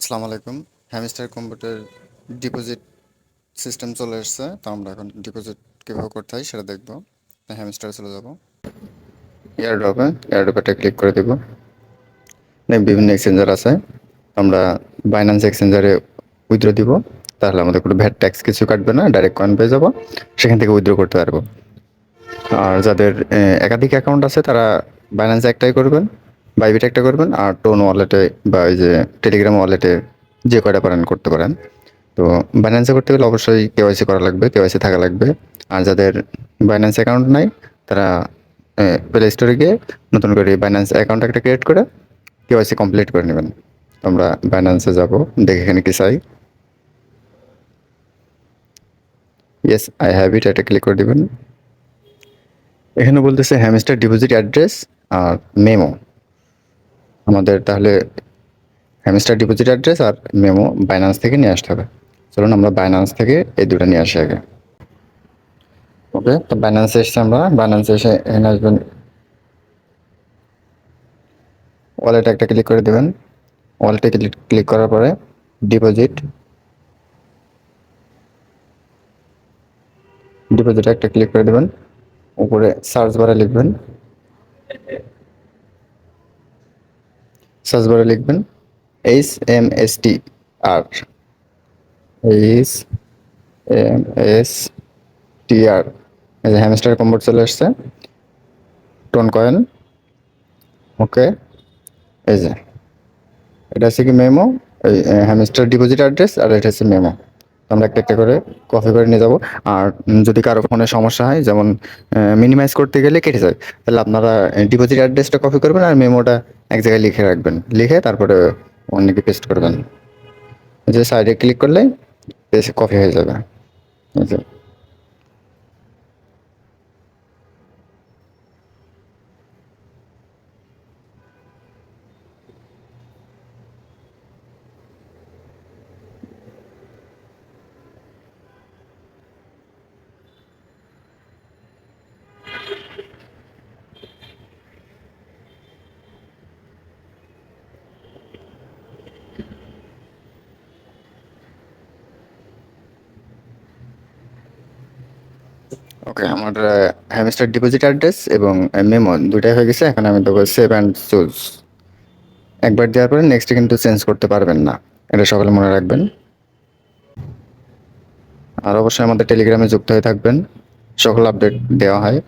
আসসালামু আলাইকুম। Hamster computer deposit system চলে এসেছে, তো আমরা এখন ডিপোজিট কীভাবে করতে হয় সেটা দেখবো। হ্যামস্টারে চলে যাব, এয়ারড্রপে ক্লিক করে দেব। বিভিন্ন এক্সচেঞ্জার আছে, আমরা বাইন্যান্স এক্সচেঞ্জারে উইথড্র দিব, তাহলে আমাদের কোনো ভ্যাট ট্যাক্স কিছু কাটবে না, ডাইরেক্ট কয়েন পেয়ে যাবো, সেখান থেকে উইথড্র করতে পারবো। আর যাদের একাধিক অ্যাকাউন্ট আছে তারা বাইন্যান্সে একটাই করবেন, বাইবিট একটা করবেন, আর টোন ওয়ালেটে বা এই যে টেলিগ্রাম ওয়ালেটে যে কয়টা পারেন করতে পারেন। তো বাইন্যান্সে করতে গেলে অবশ্যই কেওয়াইসি করা লাগবে, কেওয়াইসি থাকা লাগবে। আর যাদের বাইন্যান্স অ্যাকাউন্ট নাই তারা প্লে স্টোরে গিয়ে নতুন করে বাইন্যান্স অ্যাকাউন্ট একটা ক্রিয়েট করে কেওয়াইসি কমপ্লিট করে নেবেন। তো আমরা বাইন্যান্সে যাব, দেখে এখানে কি চাই। ইয়েস আই হ্যাভ ইট, এটা ক্লিক করে দিবেন। এখানে বলতেছে হ্যামস্টার ডিপোজিট অ্যাড্রেস আর মেমো। আমাদের তাহলে হ্যামস্টার ডিপোজিট অ্যাড্রেস আর মেমো বাইন্যান্স থেকে নিয়ে আসতে হবে। চলুন আমরা বাইন্যান্স থেকে এই দুটো নিয়ে আসি আগে। ওকে, তো বাইন্যান্সে এসে আমরা বাইন্যান্সে এসে এখানে আসবেন, ওয়ালেট একটা ক্লিক করে দেবেন। ওয়ালেটে ক্লিক করার পরে ডিপোজিট ডিপোজিটে একটা ক্লিক করে দেবেন। উপরে সার্চ বারে লিখবেন HMSTR, HMSTR। এই যে হ্যামস্টার কম্বোট চলে আসছে, টোন কয়েন। ওকে, এই যে এটা হচ্ছে কি মেমো, এই হ্যামস্টার ডিপোজিট অ্যাড্রেস, আর এটা হচ্ছে মেমো। আমরা একটা একটা করে কপি করে নিয়ে যাব। আর যদি কারো ফোনে সমস্যা হয়, যেমন মিনিমাইজ করতে গেলে কেটে যায়, তাহলে আপনারা ডিপোজিট অ্যাড্রেসটা কপি করবেন আর মেমোটা এক জায়গায় লিখে রাখবেন, লিখে তারপরে অন্যকে পেস্ট করবেন। যে সাইডে ক্লিক করলে কপি হয়ে যাবে। এই যে ওকে, আমার হ্যামস্টার ডিপোজিট অ্যাড্রেস এবং মেমো দুটাই হয়ে গেছে। এখন আমি দেবো সেভ অ্যান্ড চুজ। একবার দেওয়ার পরে নেক্সটে কিন্তু চেঞ্জ করতে পারবেন না, এটা সকলে মনে রাখবেন। আর অবশ্যই আমাদের টেলিগ্রামে যুক্ত হয়ে থাকবেন, সকল আপডেট দেওয়া হয়।